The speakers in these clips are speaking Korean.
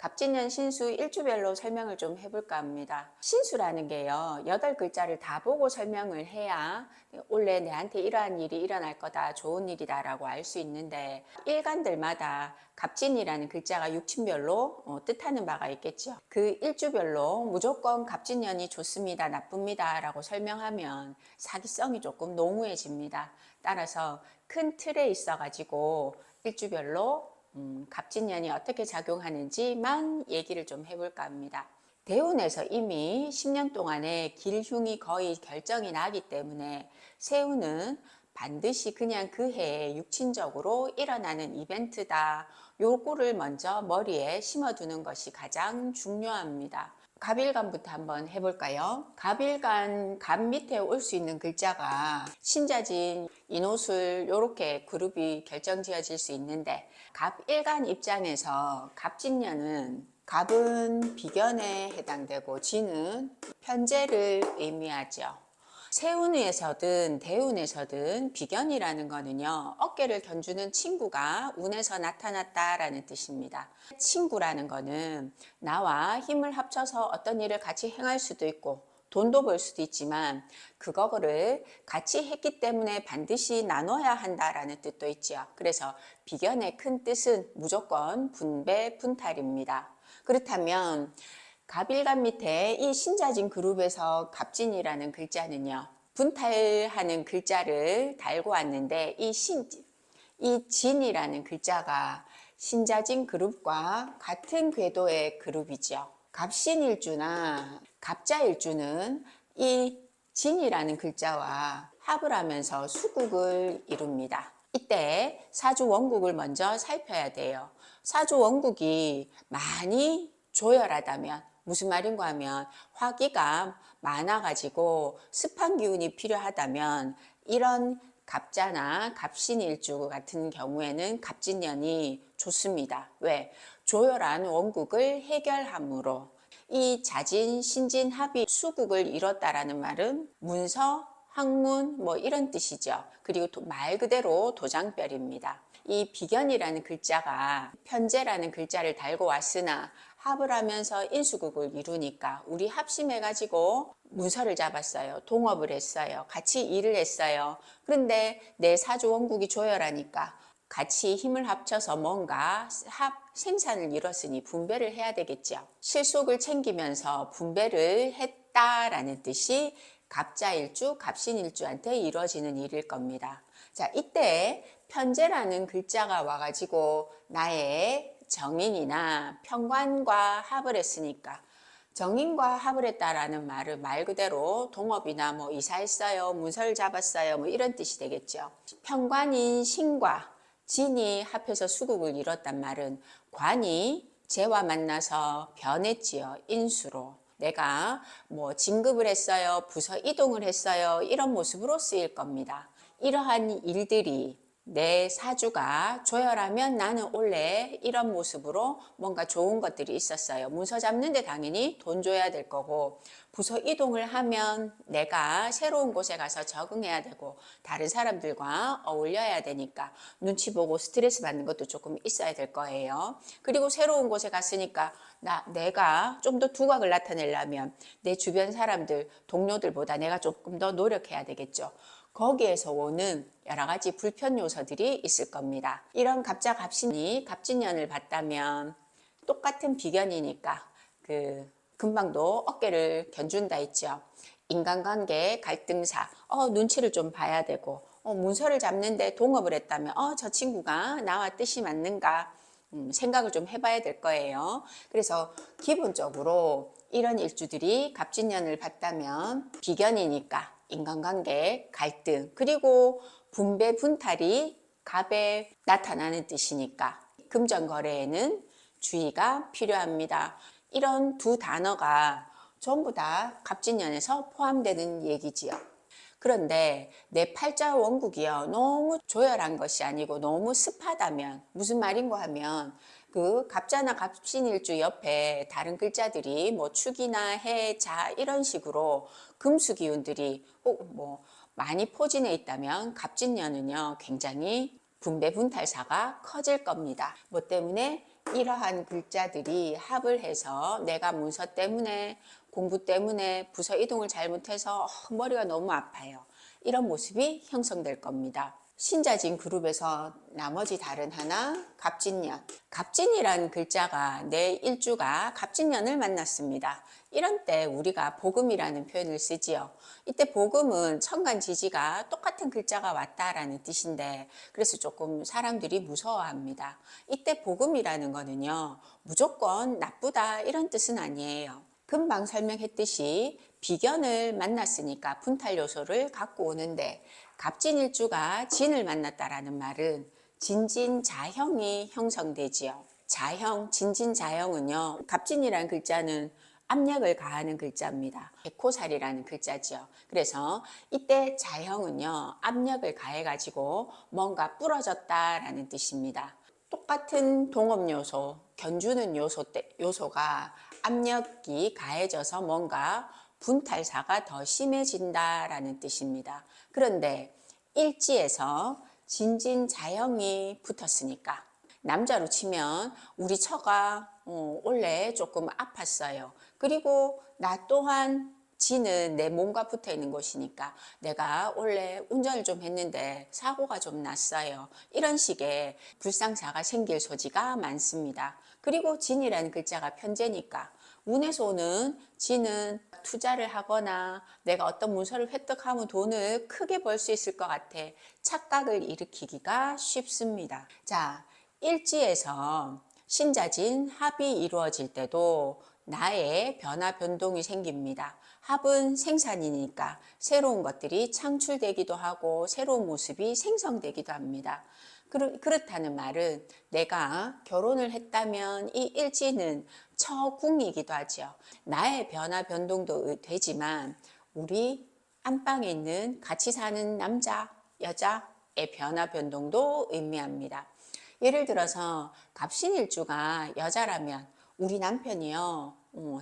갑진년 신수 일주별로 설명을 좀 해볼까 합니다. 신수라는 게요, 8글자를 다 보고 설명을 해야 원래 내한테 이러한 일이 일어날 거다, 좋은 일이다 라고 알 수 있는데, 일간들마다 갑진이라는 글자가 육친별로 뜻하는 바가 있겠죠. 그 일주별로 무조건 갑진년이 좋습니다, 나쁩니다 라고 설명하면 사기성이 조금 농후해집니다. 따라서 큰 틀에 있어 가지고 일주별로 갑진년이 어떻게 작용하는지만 얘기를 좀 해볼까 합니다. 대운에서 이미 10년 동안의 길흉이 거의 결정이 나기 때문에 새우는 반드시 그냥 그 해에 육친적으로 일어나는 이벤트다. 요거를 먼저 머리에 심어두는 것이 가장 중요합니다. 갑일간부터 한번 해볼까요? 갑일간, 갑 밑에 올 수 있는 글자가 신자진, 인호술 요렇게 그룹이 결정지어질 수 있는데, 갑일간 입장에서 갑진년은 갑은 비견에 해당되고 진은 편재를 의미하죠. 세운에서든 대운에서든 비견이라는 거는요, 어깨를 견주는 친구가 운에서 나타났다라는 뜻입니다. 친구라는 거는 나와 힘을 합쳐서 어떤 일을 같이 행할 수도 있고 돈도 벌 수도 있지만 그거를 같이 했기 때문에 반드시 나눠야 한다라는 뜻도 있죠. 그래서 비견의 큰 뜻은 무조건 분배, 분탈입니다. 그렇다면 갑일간 밑에 이 신자진 그룹에서 갑진이라는 글자는요, 분탈하는 글자를 달고 왔는데 이 진이라는 글자가 신자진 그룹과 같은 궤도의 그룹이죠. 갑신일주나 갑자일주는 이 진이라는 글자와 합을 하면서 수국을 이룹니다. 이때 사주 원국을 먼저 살펴야 돼요. 사주 원국이 많이 조열하다면, 무슨 말인가 하면 화기가 많아가지고 습한 기운이 필요하다면 이런 갑자나 갑신일주 같은 경우에는 갑진년이 좋습니다. 왜? 조열한 원국을 해결함으로 이 자진, 신진, 합이 수국을 이뤘다라는 말은 문서, 학문 뭐 이런 뜻이죠. 그리고 말 그대로 도장별입니다. 이 비견이라는 글자가 편재라는 글자를 달고 왔으나 합을 하면서 인수국을 이루니까 우리 합심해가지고 문서를 잡았어요. 동업을 했어요. 같이 일을 했어요. 그런데 내 사주 원국이 조열하니까 같이 힘을 합쳐서 뭔가 생산을 이뤘으니 분배를 해야 되겠죠. 실속을 챙기면서 분배를 했다라는 뜻이 갑자일주, 갑신일주한테 이루어지는 일일 겁니다. 자, 이때 편재라는 글자가 와가지고 나의 정인이나 편관과 합을 했으니까 정인과 합을 했다라는 말은 말 그대로 동업이나 뭐 이사했어요, 문서를 잡았어요, 뭐 이런 뜻이 되겠죠. 편관인 신과 진이 합해서 수국을 이뤘단 말은 관이 재와 만나서 변했지요. 인수로. 내가 뭐 진급을 했어요, 부서 이동을 했어요, 이런 모습으로 쓰일 겁니다. 이러한 일들이 내 사주가 조열하면 나는 원래 이런 모습으로 뭔가 좋은 것들이 있었어요. 문서 잡는데 당연히 돈 줘야 될 거고, 부서 이동을 하면 내가 새로운 곳에 가서 적응해야 되고 다른 사람들과 어울려야 되니까 눈치 보고 스트레스 받는 것도 조금 있어야 될 거예요. 그리고 새로운 곳에 갔으니까 내가 좀 더 두각을 나타내려면 내 주변 사람들, 동료들보다 내가 조금 더 노력해야 되겠죠. 거기에서 오는 여러 가지 불편 요소들이 있을 겁니다. 이런 갑자 갑신이 갑진년을 봤다면 똑같은 비견이니까 금방도 어깨를 견준다 했죠. 인간관계 갈등사, 눈치를 좀 봐야 되고, 문서를 잡는데 동업을 했다면 저 친구가 나와 뜻이 맞는가 생각을 좀 해봐야 될 거예요. 그래서 기본적으로 이런 일주들이 갑진년을 봤다면 비견이니까 인간관계 갈등, 그리고 분배 분탈이 갑에 나타나는 뜻이니까 금전거래에는 주의가 필요합니다. 이런 두 단어가 전부 다 갑진년에서 포함되는 얘기지요. 그런데 내 팔자 원국이요, 너무 조열한 것이 아니고 너무 습하다면, 무슨 말인가 하면 그 갑자나 갑신일주 옆에 다른 글자들이 뭐 축이나 해, 자 이런 식으로 금수 기운들이 뭐 많이 포진해 있다면 갑진년은요 굉장히 분배 분탈사가 커질 겁니다. 뭐 때문에 이러한 글자들이 합을 해서 내가 문서 때문에 공부 때문에 부서 이동을 잘못해서 머리가 너무 아파요. 이런 모습이 형성될 겁니다. 신자진 그룹에서 나머지 다른 하나, 갑진년. 갑진이라는 글자가 내 일주가 갑진년을 만났습니다. 이런 때 우리가 복음이라는 표현을 쓰지요. 이때 복음은 천간지지가 똑같은 글자가 왔다라는 뜻인데 그래서 조금 사람들이 무서워합니다. 이때 복음이라는 거는요, 무조건 나쁘다 이런 뜻은 아니에요. 금방 설명했듯이 비견을 만났으니까 분탈 요소를 갖고 오는데 갑진일주가 진을 만났다라는 말은 진진자형이 형성되지요. 자형, 진진자형은요, 갑진이라는 글자는 압력을 가하는 글자입니다. 백호살이라는 글자죠. 그래서 이때 자형은요, 압력을 가해가지고 뭔가 부러졌다라는 뜻입니다. 똑같은 동업 요소, 견주는 요소가 압력이 가해져서 뭔가 분탈사가 더 심해진다라는 뜻입니다. 그런데 일지에서 진진자형이 붙었으니까 남자로 치면 우리 처가 원래 조금 아팠어요. 그리고 나 또한 지는 내 몸과 붙어 있는 곳이니까 내가 원래 운전을 좀 했는데 사고가 좀 났어요. 이런 식의 불상사가 생길 소지가 많습니다. 그리고 진이라는 글자가 편재니까 운에서 오는 진은 투자를 하거나 내가 어떤 문서를 획득하면 돈을 크게 벌 수 있을 것 같아 착각을 일으키기가 쉽습니다. 자, 일지에서 신자진 합이 이루어질 때도 나의 변화 변동이 생깁니다. 합은 생산이니까 새로운 것들이 창출되기도 하고 새로운 모습이 생성되기도 합니다. 그렇다는 말은 내가 결혼을 했다면 이 일지는 처궁이기도 하죠. 나의 변화 변동도 되지만 우리 안방에 있는 같이 사는 남자, 여자의 변화 변동도 의미합니다. 예를 들어서 갑신일주가 여자라면 우리 남편이요,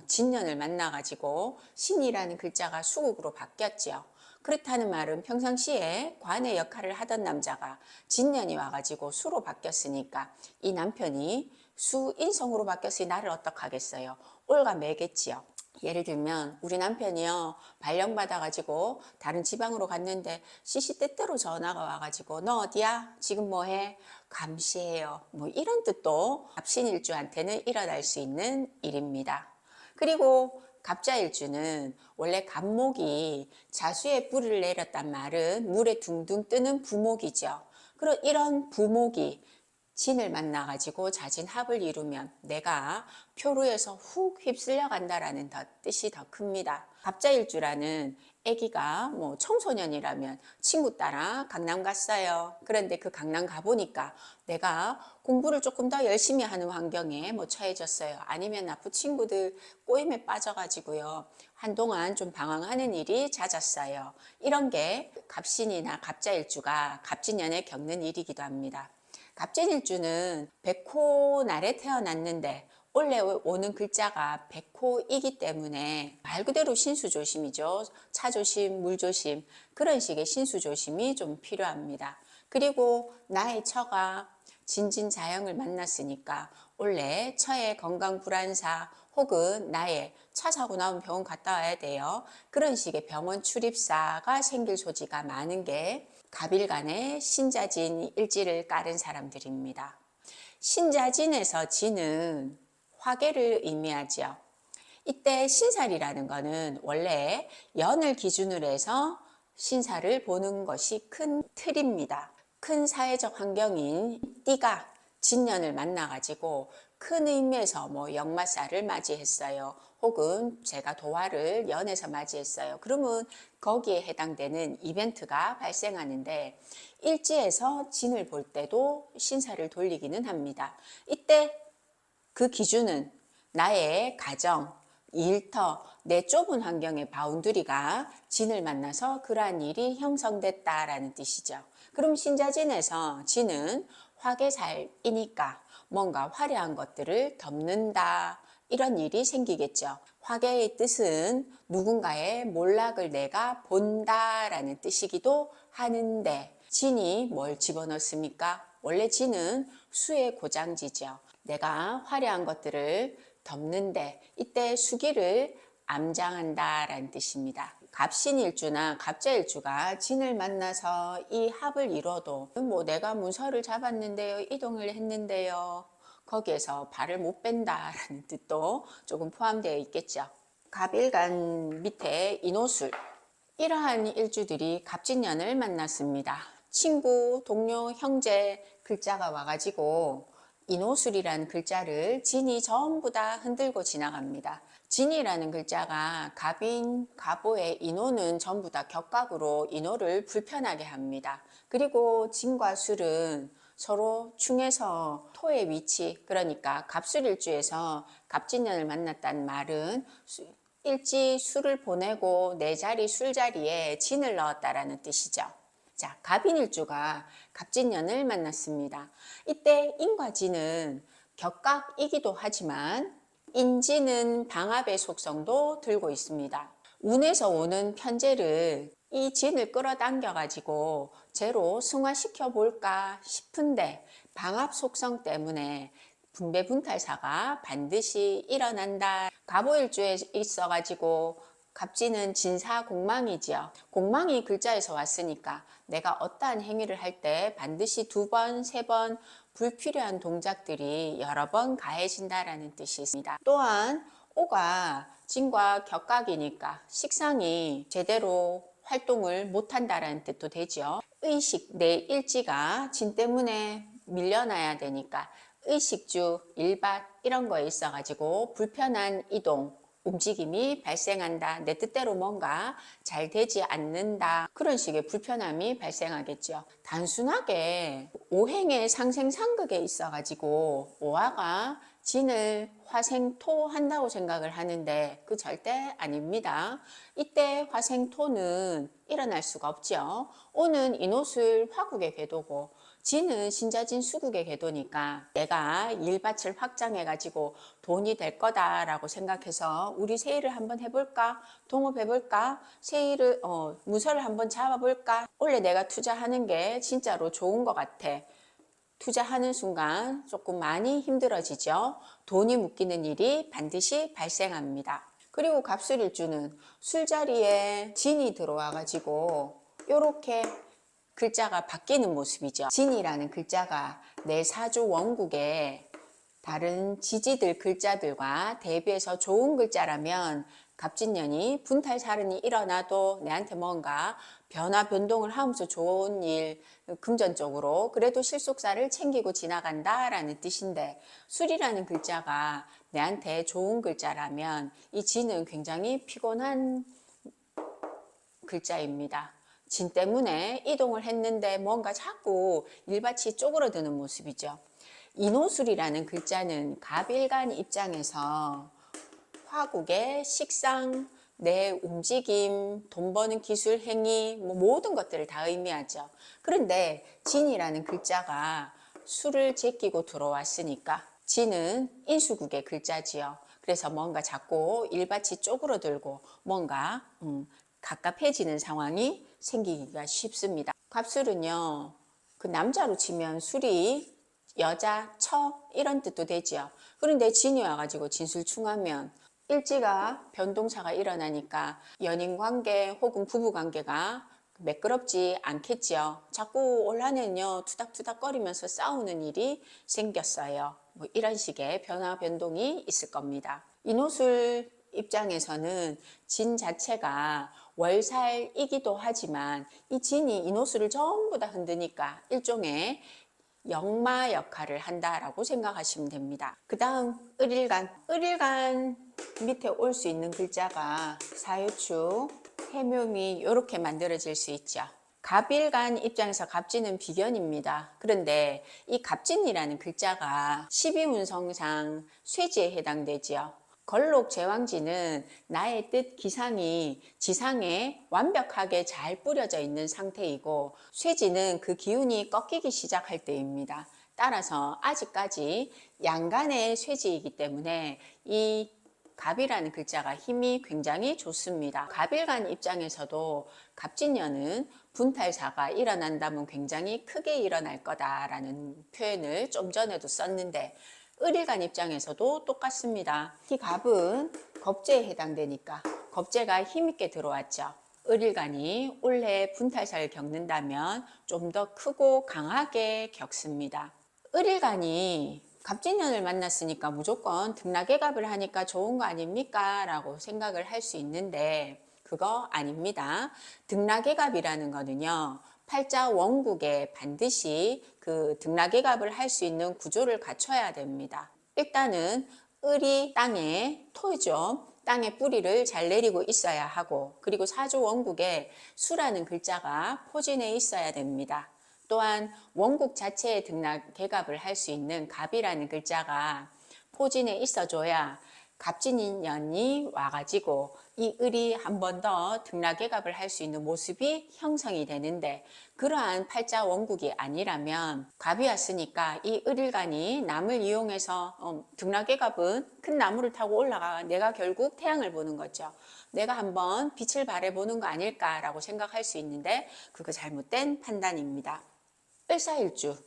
진년을 만나가지고 신이라는 글자가 수국으로 바뀌었지요. 그렇다는 말은 평상시에 관의 역할을 하던 남자가 진년이 와가지고 수로 바뀌었으니까 이 남편이 수인성으로 바뀌었으니 나를 어떡하겠어요? 올가매겠지요. 예를 들면 우리 남편이요, 발령받아가지고 다른 지방으로 갔는데 시시때때로 전화가 와가지고 너 어디야? 지금 뭐해? 감시해요. 뭐 이런 뜻도 갑신일주한테는 일어날 수 있는 일입니다. 그리고 갑자일주는 원래 갑목이 자수의 뿌리를 내렸단 말은 물에 둥둥 뜨는 부목이죠. 그런 이런 부목이 진을 만나가지고 자진합을 이루면 내가 표류에서 훅 휩쓸려 간다라는 뜻이 더 큽니다. 갑자일주라는 아기가 뭐 청소년이라면 친구 따라 강남 갔어요. 그런데 그 강남 가보니까 내가 공부를 조금 더 열심히 하는 환경에 뭐 처해졌어요. 아니면 나쁜 친구들 꼬임에 빠져가지고요. 한동안 좀 방황하는 일이 잦았어요. 이런 게 갑신이나 갑자일주가 갑진년에 겪는 일이기도 합니다. 갑진일주는 백호 날에 태어났는데 원래 오는 글자가 백호이기 때문에 말 그대로 신수조심이죠. 차조심, 물조심 그런 식의 신수조심이 좀 필요합니다. 그리고 나의 처가 진진자형을 만났으니까 원래 처의 건강 불안사 혹은 나의 차 사고 나면 병원 갔다 와야 돼요. 그런 식의 병원 출입사가 생길 소지가 많은 게 갑일간의 신자진 일지를 깔은 사람들입니다. 신자진에서 진은 화계를 의미하죠. 이때 신살이라는 것은 원래 연을 기준으로 해서 신살을 보는 것이 큰 틀입니다. 큰 사회적 환경인 띠가 진년을 만나가지고 큰 의미에서 뭐 역마살을 맞이했어요. 혹은 제가 도화를 연에서 맞이했어요. 그러면 거기에 해당되는 이벤트가 발생하는데 일지에서 진을 볼 때도 신사를 돌리기는 합니다. 이때 그 기준은 나의 가정, 일터, 내 좁은 환경의 바운드리가 진을 만나서 그러한 일이 형성됐다라는 뜻이죠. 그럼 신자진에서 진은 화계살이니까 뭔가 화려한 것들을 덮는다. 이런 일이 생기겠죠. 화계의 뜻은 누군가의 몰락을 내가 본다라는 뜻이기도 하는데 진이 뭘 집어넣습니까? 원래 진은 수의 고장지죠. 내가 화려한 것들을 덮는데 이때 수기를 암장한다라는 뜻입니다. 갑신일주나 갑자일주가 진을 만나서 이 합을 이뤄도 뭐 내가 문서를 잡았는데요, 이동을 했는데요, 거기에서 발을 못 뺀다라는 뜻도 조금 포함되어 있겠죠. 갑일간 밑에 인호술, 이러한 일주들이 갑진년을 만났습니다. 친구, 동료, 형제 글자가 와가지고 인호술이라는 글자를 진이 전부 다 흔들고 지나갑니다. 진이라는 글자가 갑인, 갑오의 인호는 전부 다 격각으로 인호를 불편하게 합니다. 그리고 진과 술은 서로 충에서 토의 위치, 그러니까 갑술일주에서 갑진년을 만났다는 말은 일지 술을 보내고 내 자리 술자리에 진을 넣었다라는 뜻이죠. 자, 갑인일주가 갑진년을 만났습니다. 이때 인과 진은 격각이기도 하지만 인진은 방압의 속성도 들고 있습니다. 운에서 오는 편재를 이 진을 끌어당겨 가지고 재로 승화시켜 볼까 싶은데 방압 속성 때문에 분배 분탈사가 반드시 일어난다. 갑오일주에 있어 가지고 갑진은 진사 공망이지요. 공망이 글자에서 왔으니까 내가 어떠한 행위를 할 때 반드시 2번, 3번 불필요한 동작들이 여러 번 가해진다라는 뜻이 있습니다. 또한 오가 진과 격각이니까 식상이 제대로 활동을 못한다라는 뜻도 되죠. 의식, 내 일지가 진 때문에 밀려나야 되니까 의식주, 일밭 이런 거에 있어 가지고 불편한 이동, 움직임이 발생한다. 내 뜻대로 뭔가 잘 되지 않는다. 그런 식의 불편함이 발생하겠죠. 단순하게 오행의 상생상극에 있어 가지고 오화가 진을 화생토 한다고 생각을 하는데 그 절대 아닙니다. 이때 화생토는 일어날 수가 없죠. 오는 인호술 화국의 궤도고 진은 신자진 수국의 궤도니까 내가 일밭을 확장해 가지고 돈이 될 거다라고 생각해서 우리 세일을 한번 해볼까? 동업해볼까? 세일을 문서를 한번 잡아볼까? 원래 내가 투자하는 게 진짜로 좋은 것 같아. 투자하는 순간 조금 많이 힘들어지죠. 돈이 묶이는 일이 반드시 발생합니다. 그리고 갑술일주는 술자리에 진이 들어와 가지고 이렇게 글자가 바뀌는 모습이죠. 진이라는 글자가 내 사주 원국에 다른 지지들 글자들과 대비해서 좋은 글자라면 갑진년이 분탈살인이 일어나도 내한테 뭔가 변화 변동을 하면서 좋은 일, 금전적으로 그래도 실속사를 챙기고 지나간다라는 뜻인데 술이라는 글자가 내한테 좋은 글자라면 이 진은 굉장히 피곤한 글자입니다. 진 때문에 이동을 했는데 뭔가 자꾸 일밭이 쪼그러드는 모습이죠. 인호술이라는 글자는 갑일간 입장에서 화국의 식상, 내 움직임, 돈 버는 기술, 행위, 모든 것들을 다 의미하죠. 그런데 진이라는 글자가 술을 제끼고 들어왔으니까 진은 인수국의 글자지요. 그래서 뭔가 자꾸 일밭이 쪼그러들고 뭔가 갑갑해지는 상황이 생기기가 쉽습니다. 갑술은요, 그 남자로 치면 술이 여자, 처 이런 뜻도 되지요. 그런데 진이 와가지고 진술충하면 일지가 변동차가 일어나니까 연인관계 혹은 부부관계가 매끄럽지 않겠지요. 자꾸 올한해는요 투닥투닥거리면서 싸우는 일이 생겼어요. 뭐 이런 식의 변화 변동이 있을 겁니다. 인호술 입장에서는 진 자체가 월살이기도 하지만 이 진이 인호술을 전부 다 흔드니까 일종의 역마 역할을 한다라고 생각하시면 됩니다. 그 다음 을일간. 을일간 밑에 올 수 있는 글자가 사유축, 해묘미 이렇게 만들어질 수 있죠. 갑일간 입장에서 갑진은 비견입니다. 그런데 이 갑진이라는 글자가 12운성상 쇠지에 해당되지요. 걸록 제왕지는 나의 뜻 기상이 지상에 완벽하게 잘 뿌려져 있는 상태이고 쇠지는 그 기운이 꺾이기 시작할 때입니다. 따라서 아직까지 양간의 쇠지이기 때문에 이 갑이라는 글자가 힘이 굉장히 좋습니다. 갑일간 입장에서도 갑진년은 분탈사가 일어난다면 굉장히 크게 일어날 거다라는 표현을 좀 전에도 썼는데 을일간 입장에서도 똑같습니다. 이 갑은 겁재에 해당되니까 겁재가 힘있게 들어왔죠. 을일간이 올해 분탈사를 겪는다면 좀 더 크고 강하게 겪습니다. 을일간이 갑진년을 만났으니까 무조건 등락예갑을 하니까 좋은 거 아닙니까? 라고 생각을 할 수 있는데 그거 아닙니다. 등락예갑이라는 거는요. 팔자 원국에 반드시 그 등락예갑을 할 수 있는 구조를 갖춰야 됩니다. 일단은 을이 땅에 토죠. 땅에 뿌리를 잘 내리고 있어야 하고 그리고 사주 원국에 수라는 글자가 포진해 있어야 됩니다. 또한 원국 자체에 등락예갑을 할 수 있는 갑이라는 글자가 포진해 있어줘야 갑진년이 와가지고 이 을이 한 번 더 등락예갑을 할 수 있는 모습이 형성이 되는데 그러한 팔자 원국이 아니라면 갑이 왔으니까 이 을일간이 남을 이용해서 등락예갑은 큰 나무를 타고 올라가 내가 결국 태양을 보는 거죠. 내가 한번 빛을 발해보는 거 아닐까라고 생각할 수 있는데 그거 잘못된 판단입니다. 을사일주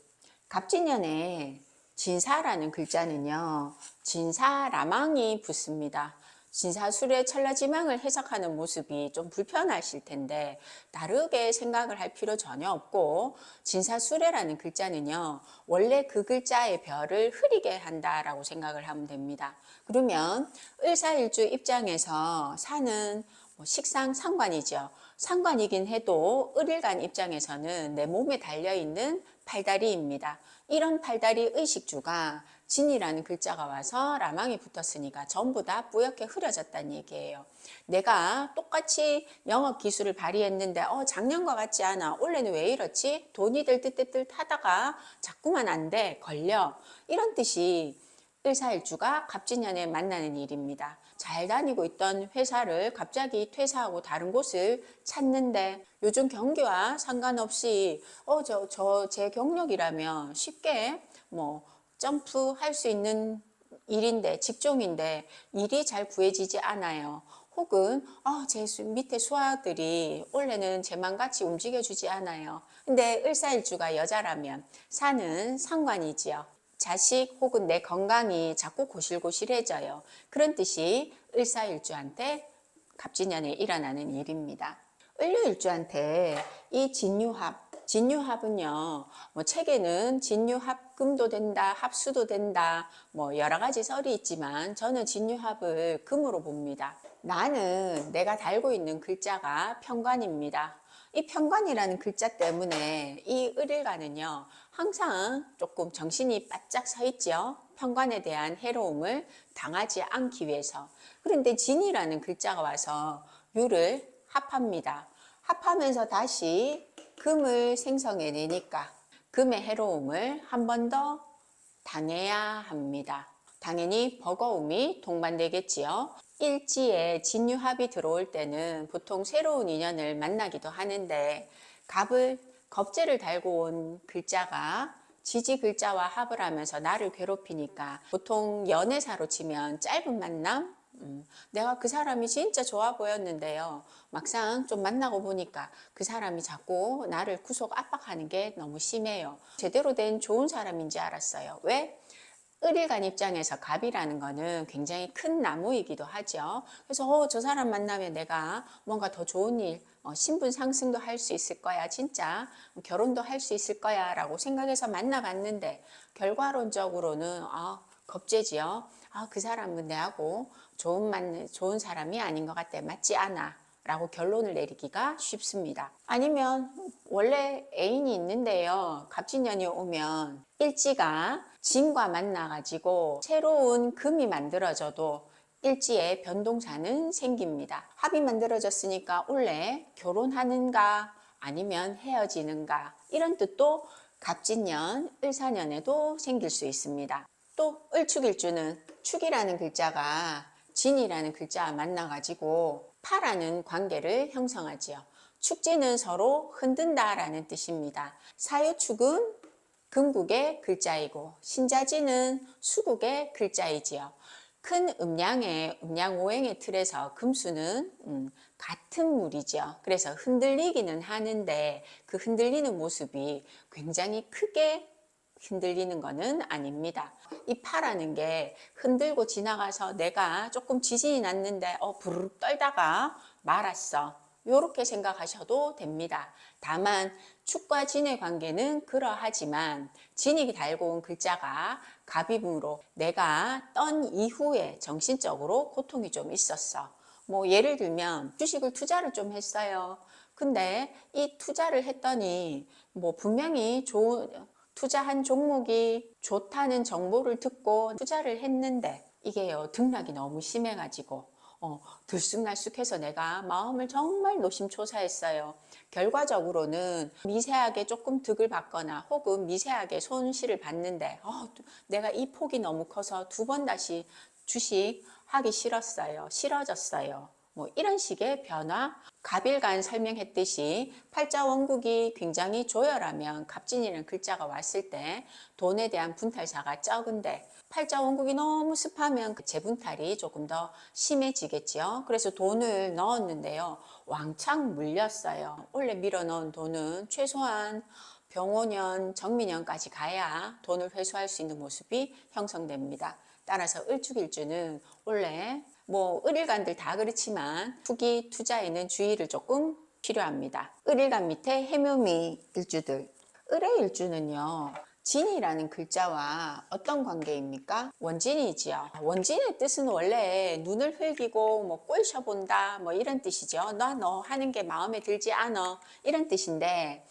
갑진년에 진사라는 글자는요. 진사라망이 붙습니다. 진사술의 천라지망을 해석하는 모습이 좀 불편하실 텐데 다르게 생각을 할 필요 전혀 없고 진사술래라는 글자는요. 원래 그 글자의 별을 흐리게 한다라고 생각을 하면 됩니다. 그러면 을사일주 입장에서 사는 식상 상관이죠. 상관이긴 해도 을일간 입장에서는 내 몸에 달려있는 팔다리입니다. 이런 팔다리 의식주가 진이라는 글자가 와서 라망이 붙었으니까 전부 다 뿌옇게 흐려졌다는 얘기예요. 내가 똑같이 영업 기술을 발휘했는데 작년과 같지 않아. 올해는 왜 이렇지? 돈이 들뜰뜰 하다가 자꾸만 안 돼. 걸려. 이런 뜻이 을사일주가 갑진년에 만나는 일입니다. 잘 다니고 있던 회사를 갑자기 퇴사하고 다른 곳을 찾는데 요즘 경기와 상관없이 제 경력이라면 쉽게 점프할 수 있는 일인데 직종인데 일이 잘 구해지지 않아요. 혹은 제 밑에 수하들이 올해는 제 맘같이 움직여주지 않아요. 근데 을사일주가 여자라면 사는 상관이지요. 자식 혹은 내 건강이 자꾸 고실고실해져요. 그런 뜻이 을사일주한테 갑진년에 일어나는 일입니다. 을류일주한테 이 진유합은요, 책에는 진유합금도 된다, 합수도 된다, 여러 가지 설이 있지만 저는 진유합을 금으로 봅니다. 나는 내가 달고 있는 글자가 편관입니다. 이 편관이라는 글자 때문에 이 을일간은요, 항상 조금 정신이 바짝 서 있죠. 편관에 대한 해로움을 당하지 않기 위해서. 그런데 진이라는 글자가 와서 유를 합합니다. 합하면서 다시 금을 생성해내니까 금의 해로움을 한 번 더 당해야 합니다. 당연히 버거움이 동반되겠지요. 일지에 진유합이 들어올 때는 보통 새로운 인연을 만나기도 하는데 겁재를 달고 온 글자가 지지 글자와 합을 하면서 나를 괴롭히니까 보통 연애사로 치면 짧은 만남? 내가 그 사람이 진짜 좋아 보였는데요. 막상 좀 만나고 보니까 그 사람이 자꾸 나를 구속 압박하는 게 너무 심해요. 제대로 된 좋은 사람인지 알았어요. 왜? 을일간 입장에서 갑이라는 거는 굉장히 큰 나무이기도 하죠. 그래서 저 사람 만나면 내가 뭔가 더 좋은 일, 신분 상승도 할 수 있을 거야. 진짜 결혼도 할 수 있을 거야 라고 생각해서 만나봤는데 결과론적으로는 겁재지요. 그 사람은 내하고 좋은 사람이 아닌 것 같아. 맞지 않아. 라고 결론을 내리기가 쉽습니다. 아니면 원래 애인이 있는데요. 갑진년이 오면 일지가 진과 만나가지고 새로운 금이 만들어져도 일지에 변동사는 생깁니다. 합이 만들어졌으니까 원래 결혼하는가 아니면 헤어지는가 이런 뜻도 갑진년, 을사년에도 생길 수 있습니다. 또 을축일주는 축이라는 글자가 진이라는 글자와 만나가지고 파라는 관계를 형성하지요. 축지는 서로 흔든다라는 뜻입니다. 사유축은 금국의 글자이고 신자지는 수국의 글자이지요. 큰 음양의 음양오행의 틀에서 금수는 같은 물이죠. 그래서 흔들리기는 하는데 그 흔들리는 모습이 굉장히 크게 흔들리는 거는 아닙니다. 이 파라는 게 흔들고 지나가서 내가 조금 지진이 났는데 부르르 떨다가 말았어. 이렇게 생각하셔도 됩니다. 다만 축과 진의 관계는 그러하지만 진이 달고 온 글자가 갑이므로 내가 떤 이후에 정신적으로 고통이 좀 있었어. 뭐 예를 들면 주식을 투자를 좀 했어요. 근데 이 투자를 했더니 뭐 분명히 좋은 투자한 종목이 좋다는 정보를 듣고 투자를 했는데 이게요 등락이 너무 심해가지고 들쑥날쑥해서 내가 마음을 정말 노심초사했어요. 결과적으로는 미세하게 조금 득을 받거나 혹은 미세하게 손실을 봤는데 내가 이 폭이 너무 커서 두 번 다시 주식 하기 싫었어요. 싫어졌어요. 뭐 이런 식의 변화, 갑일간 설명했듯이 팔자 원국이 굉장히 조열하면 갑진이라는 글자가 왔을 때 돈에 대한 분탈사가 적은데 팔자 원국이 너무 습하면 그 재분탈이 조금 더 심해지겠죠. 그래서 돈을 넣었는데요. 왕창 물렸어요. 원래 밀어 넣은 돈은 최소한 병오년, 정미년까지 가야 돈을 회수할 수 있는 모습이 형성됩니다. 따라서 을축일주는 원래 뭐 을일간들 다 그렇지만 투기 투자에는 주의를 조금 필요합니다. 을일간 밑에 해묘미 일주들. 을의 일주는요. 진이라는 글자와 어떤 관계입니까? 원진이지요. 원진의 뜻은 원래 눈을 흘기고 뭐 꼴셔본다 뭐 이런 뜻이죠. 너 하는 게 마음에 들지 않아 이런 뜻인데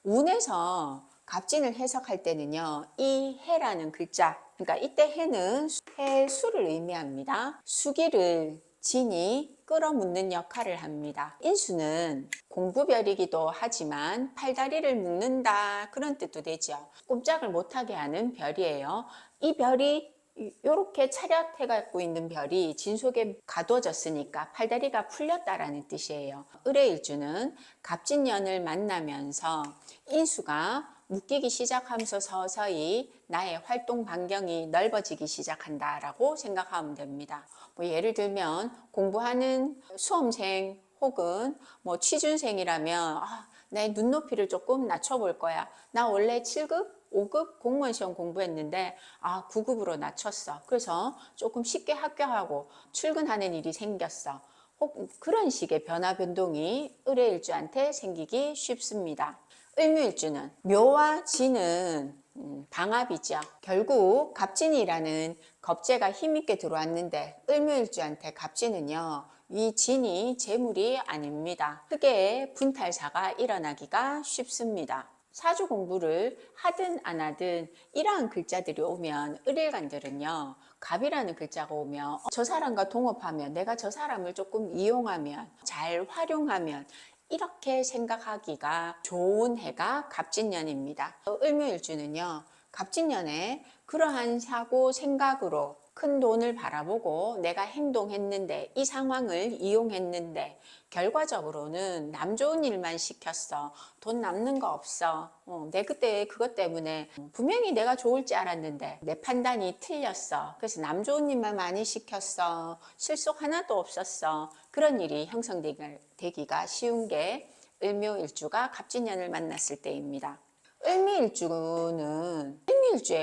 운에서 갑진을 해석할 때는요. 이 해라는 글자, 그러니까 이때 해는 해수를 의미합니다. 수기를 진이 끌어묻는 역할을 합니다. 인수는 공부별이기도 하지만 팔다리를 묶는다 그런 뜻도 되죠. 꼼짝을 못하게 하는 별이에요. 이 별이 이렇게 차렷해 갖고 있는 별이 진 속에 가둬졌으니까 팔다리가 풀렸다라는 뜻이에요. 을의 일주는 갑진년을 만나면서 인수가 묶이기 시작하면서 서서히 나의 활동 반경이 넓어지기 시작한다라고 생각하면 됩니다. 뭐 예를 들면 공부하는 수험생 혹은 뭐 취준생이라면 내 눈높이를 조금 낮춰볼 거야. 나 원래 7급 5급 공무원 시험 공부했는데 9급으로 낮췄어. 그래서 조금 쉽게 합격하고 출근하는 일이 생겼어. 혹 그런 식의 변화 변동이 을의 일주한테 생기기 쉽습니다. 을묘일주는 묘와 진은 방합이죠. 결국 갑진이라는 겁재가 힘있게 들어왔는데 을묘일주한테 갑진은요. 이 진이 재물이 아닙니다. 크게 분탈사가 일어나기가 쉽습니다. 사주 공부를 하든 안 하든 이러한 글자들이 오면 을일간들은요. 갑이라는 글자가 오면 저 사람과 동업하면 내가 저 사람을 조금 이용하면 잘 활용하면 이렇게 생각하기가 좋은 해가 갑진년입니다. 을묘일주는요. 갑진년에 그러한 사고 생각으로 큰 돈을 바라보고 내가 행동했는데 이 상황을 이용했는데 결과적으로는 남 좋은 일만 시켰어. 돈 남는 거 없어. 내 그때 그것 때문에 분명히 내가 좋을지 알았는데 내 판단이 틀렸어. 그래서 남 좋은 일만 많이 시켰어. 실속 하나도 없었어. 그런 일이 형성되기가 쉬운 게 을묘일주가 갑진년을 만났을 때입니다. 을미일주의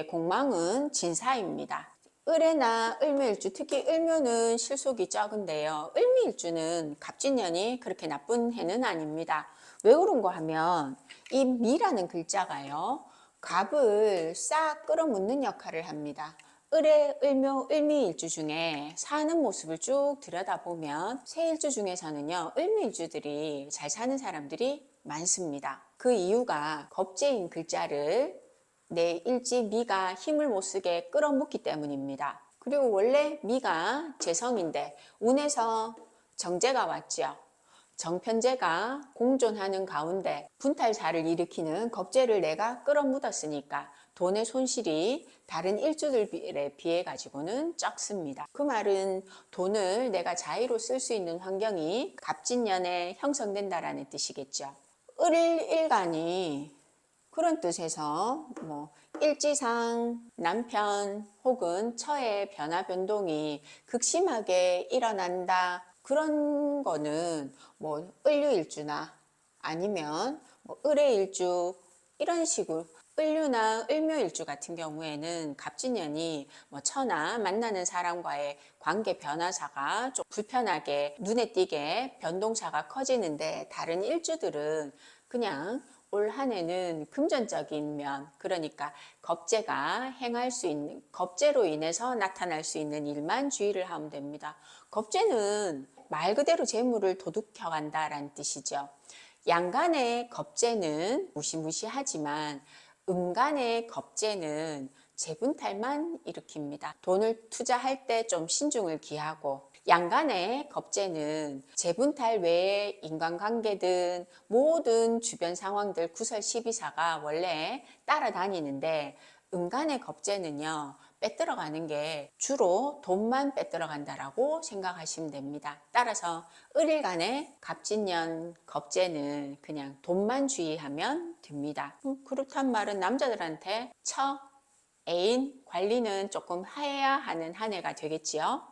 공망은 진사입니다. 을해나 을묘일주, 특히 을묘는 실속이 적은데요. 을미일주는 갑진년이 그렇게 나쁜 해는 아닙니다. 왜 그런가 하면 이 미라는 글자가요. 갑을 싹 끌어묻는 역할을 합니다. 을의 을묘, 을미일주 중에 사는 모습을 쭉 들여다보면 세 일주 중에서는요. 을미일주들이 잘 사는 사람들이 많습니다. 그 이유가 겁재인 글자를 내 일지 미가 힘을 못 쓰게 끌어묻기 때문입니다. 그리고 원래 미가 재성인데 운에서 정제가 왔죠. 정편제가 공존하는 가운데 분탈사를 일으키는 겁재를 내가 끌어묻었으니까 돈의 손실이 다른 일주들에 비해 가지고는 적습니다. 그 말은 돈을 내가 자유로 쓸 수 있는 환경이 갑진년에 형성된다라는 뜻이겠죠. 을일간이 그런 뜻에서 뭐 일지상 남편 혹은 처의 변화 변동이 극심하게 일어난다 그런 거는 뭐 을류일주나 아니면 뭐 을의 일주 이런 식으로 을류나 을묘일주 같은 경우에는 갑진년이 뭐 처나 만나는 사람과의 관계 변화사가 좀 불편하게 눈에 띄게 변동사가 커지는데, 다른 일주들은 그냥 올 한 해는 금전적인 면, 그러니까 겁재가 행할 수 있는, 겁재로 인해서 나타날 수 있는 일만 주의를 하면 됩니다. 겁재는 말 그대로 재물을 도둑혀 간다라는 뜻이죠. 양간의 겁재는 무시무시하지만 음간의 겁재는 재분탈만 일으킵니다. 돈을 투자할 때 좀 신중을 기하고, 양간의 겁재는 재분탈 외에 인간관계든 모든 주변 상황들 구설시비사가 원래 따라다니는데, 음간의 겁재는요, 빼들어가는 게 주로 돈만 빼들어간다라고 생각하시면 됩니다. 따라서 을일간의 갑진년 겁재는 그냥 돈만 주의하면 됩니다. 그렇단 말은 남자들한테 애인 관리는 조금 해야 하는 한 해가 되겠지요.